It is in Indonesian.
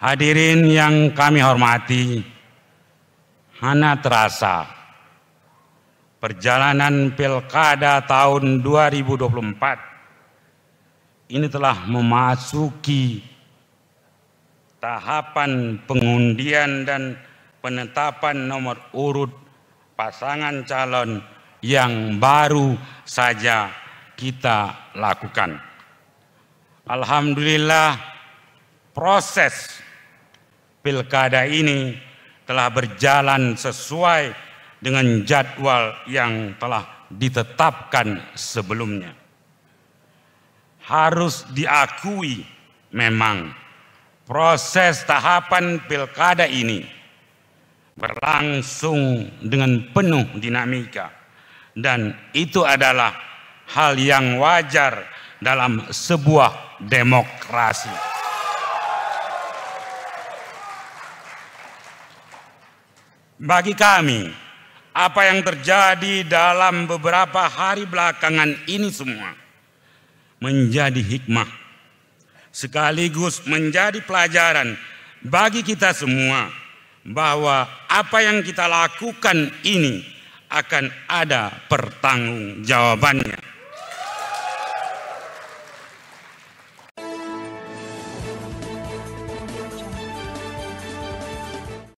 Hadirin yang kami hormati, hana terasa perjalanan Pilkada tahun 2024 ini telah memasuki tahapan pengundian dan penetapan nomor urut pasangan calon yang baru saja kita lakukan. Alhamdulillah, proses Pilkada ini telah berjalan sesuai dengan jadwal yang telah ditetapkan sebelumnya. Harus diakui memang proses tahapan Pilkada ini berlangsung dengan penuh dinamika, dan itu adalah hal yang wajar dalam sebuah demokrasi. Bagi kami, apa yang terjadi dalam beberapa hari belakangan ini semua menjadi hikmah, sekaligus menjadi pelajaran bagi kita semua bahwa apa yang kita lakukan ini akan ada pertanggungjawabannya.